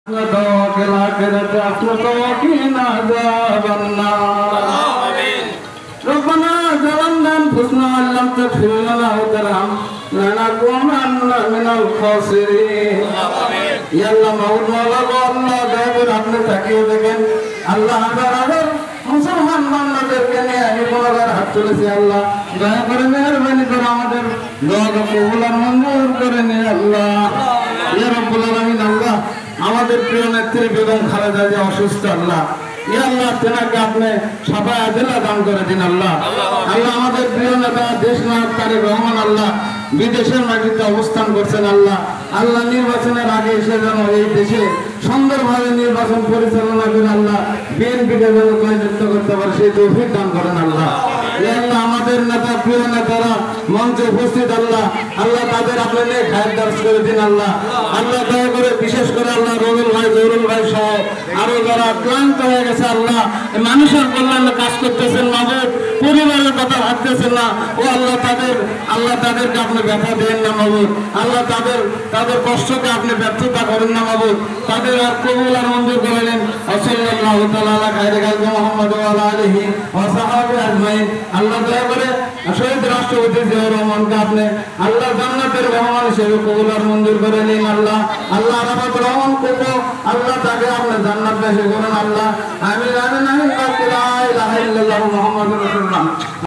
الآخرة أخلص وقنا عذاب النار ربنا ظلمنا أنفسنا وإن لم تغفر لنا وترحمنا لنكونن من الخاسرين يا الله مولا الله دايما আপনি তাকিয়ে দেখেন আল্লাহ আমাদের মুসলমান বান্দাদেরকে নিয়ে আমি গুনাহগার হাত তুলেছি আল্লাহ দয়া করে মেহেরবানি করে আমাদের দোয়া কবুল আর মঞ্জুর করে নিন আল্লাহ ইয়া রাব্বুল আলামিন আল্লাহ আমাদের প্রিয় নেত্রী বেগম খালেদা জিয়া অসুস্থ আল্লাহ ইয়া আল্লাহ তেনাকে আপনি সাফায়ে আদিলা দান করে দিন আল্লাহ আল্লাহ আমাদের প্রিয় নেতা দেশ নায়ক তারেক রহমান আল্লাহ বিদেশের মাটিতে অবস্থান করছেন আল্লাহ আল্লাহ নির্বাচনের আগে এসে যেন এই দেশে সুন্দরভাবে নির্বাচন পরিচালনা করে আল্লাহ বিএনপিকে যেন জয়যুক্ত করতে পারে সেই তৌফিক দান করেন আল্লাহ ইয়া আল্লাহ আমাদের নেতা প্রিয় নেতারা মঞ্চে উপস্থিত আল্লাহ আল্লাহ তাদের আপনি নিয়ে খায়ের দার্স করে দিন আল্লাহ আল্লাহ দয়া করে বিশেষ করে আল্লাহ রবিউল ভাই জহুরুল ভাই সহ আরো যারা ক্লান্ত হয়ে গেছে আল্লাহ মানুষের কল্যাণে কাজ করতেছেন মাবুদ পরিবারের কথা ভাবতেছেন না ও আল্লাহ তাদেরকে আপনি ব্যথা দেন না মাবুদ আল্লাহ তাদের কষ্টকে আপনি ব্যর্থতা করেন না মাবুদ তাদের আর কবুল আর মঞ্জুর করে নেন সাল্লাল্লাহু তাআলা আলা খায়রি খালকি মুহাম্মদ ওয়া আলা আলিহি ওয়া সাহবিহি আজমাইন আল্লাহ দয়া করে শহীদ রাষ্ট্রপতি জিয়াউর রহমানকে আপনি আল্লাহ জান্নাতের মেহমান হিসেবে কবুল আর মঞ্জুর করে নিন আল্লাহ আরাফাত রহমান করবো আল্লাহ তাকে আপনি জান্নাত দান করুন আল্লাহ আমিন আমিন আমিন লা ইলাহা ইল্লাল্লাহু মুহাম্মাদুর রাসূলুল্লাহ।